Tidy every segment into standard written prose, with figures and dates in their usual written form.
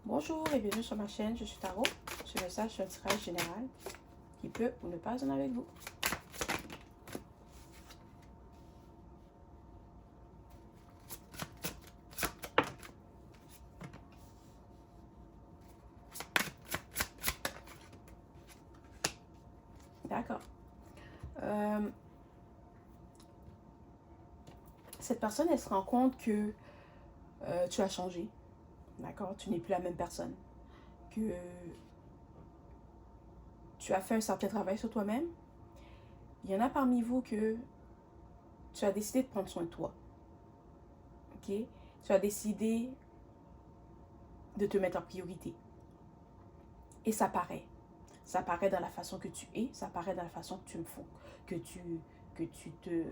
Bonjour et bienvenue sur ma chaîne, je suis Tarot. Ce message est un tirage général qui peut ou ne pas en avec vous. D'accord. Cette personne, elle se rend compte que tu as changé. D'accord? Tu n'es plus la même personne. Que tu as fait un certain travail sur toi-même. Il y en a parmi vous que tu as décidé de prendre soin de toi. Ok? Tu as décidé de te mettre en priorité. Et ça paraît. Ça paraît dans la façon que tu es, ça paraît dans la façon que tu me fous, que tu te...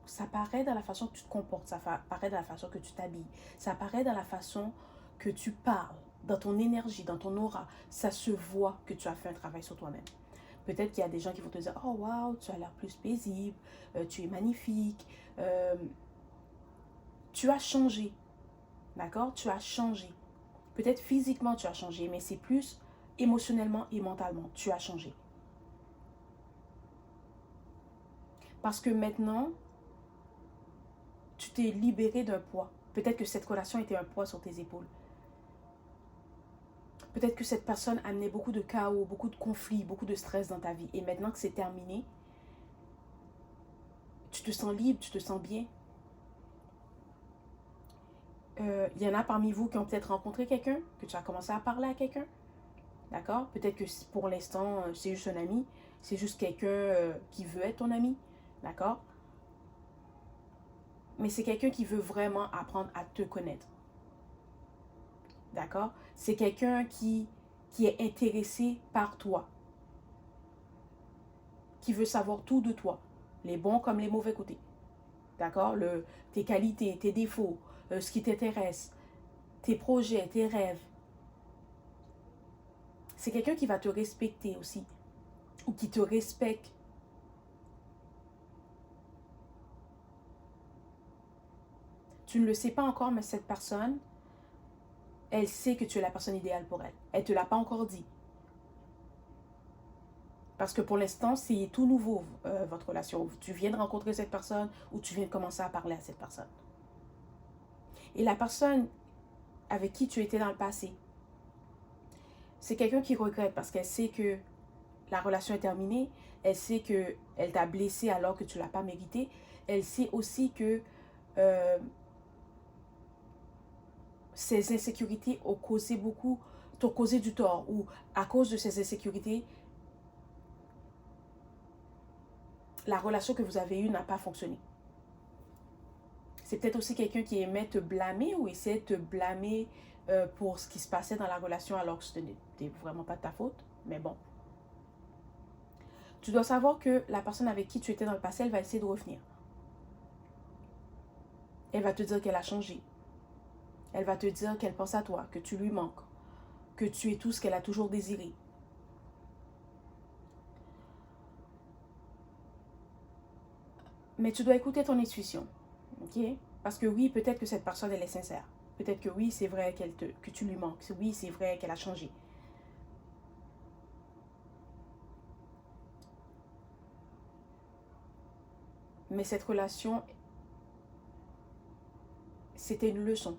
Ça paraît dans la façon que tu te comportes, ça paraît dans la façon que tu t'habilles, ça paraît dans la façon que tu parles, dans ton énergie, dans ton aura. Ça se voit que tu as fait un travail sur toi-même. Peut-être qu'il y a des gens qui vont te dire « Oh, wow, tu as l'air plus paisible, tu es magnifique. Tu as changé, d'accord? Tu as changé. Peut-être physiquement, tu as changé, mais c'est plus émotionnellement et mentalement. Tu as changé. Parce que maintenant, tu t'es libéré d'un poids. Peut-être que cette relation était un poids sur tes épaules. Peut-être que cette personne amenait beaucoup de chaos, beaucoup de conflits, beaucoup de stress dans ta vie. Et maintenant que c'est terminé, tu te sens libre, tu te sens bien. Y en a parmi vous qui ont peut-être rencontré quelqu'un, que tu as commencé à parler à quelqu'un. D'accord? Peut-être que pour l'instant, c'est juste un ami. C'est juste quelqu'un qui veut être ton ami. D'accord? Mais c'est quelqu'un qui veut vraiment apprendre à te connaître. D'accord? C'est quelqu'un qui est intéressé par toi. Qui veut savoir tout de toi. Les bons comme les mauvais côtés. D'accord? Tes qualités, tes défauts, ce qui t'intéresse, tes projets, tes rêves. C'est quelqu'un qui va te respecter aussi. Ou qui te respecte. Tu ne le sais pas encore, mais cette personne, elle sait que tu es la personne idéale pour elle. Elle ne te l'a pas encore dit. Parce que pour l'instant, c'est tout nouveau, votre relation. Tu viens de rencontrer cette personne ou tu viens de commencer à parler à cette personne. Et la personne avec qui tu étais dans le passé, c'est quelqu'un qui regrette parce qu'elle sait que la relation est terminée. Elle sait qu'elle t'a blessé alors que tu ne l'as pas mérité. Elle sait aussi que ces insécurités t'ont causé du tort. Ou à cause de ces insécurités, la relation que vous avez eue n'a pas fonctionné. C'est peut-être aussi quelqu'un qui aimait te blâmer ou essaie de te blâmer pour ce qui se passait dans la relation alors que ce n'était vraiment pas de ta faute. Mais bon. Tu dois savoir que la personne avec qui tu étais dans le passé, elle va essayer de revenir. Elle va te dire qu'elle a changé. Elle va te dire qu'elle pense à toi, que tu lui manques, que tu es tout ce qu'elle a toujours désiré. Mais tu dois écouter ton intuition, ok? Parce que oui, peut-être que cette personne, elle est sincère. Peut-être que oui, c'est vrai que tu lui manques. Oui, c'est vrai qu'elle a changé. Mais cette relation, c'était une leçon.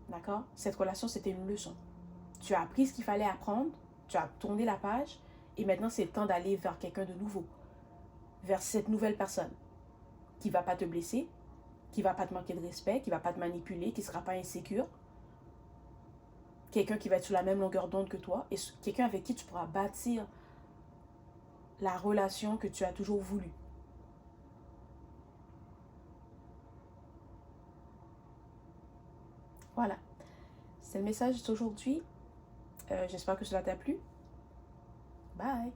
D'accord? Cette relation, c'était une leçon. Tu as appris ce qu'il fallait apprendre, tu as tourné la page, et maintenant, c'est le temps d'aller vers quelqu'un de nouveau. Vers cette nouvelle personne qui ne va pas te blesser, qui ne va pas te manquer de respect, qui ne va pas te manipuler, qui ne sera pas insécure. Quelqu'un qui va être sur la même longueur d'onde que toi, et quelqu'un avec qui tu pourras bâtir la relation que tu as toujours voulu. Voilà. C'est le message d'aujourd'hui. J'espère que cela t'a plu. Bye.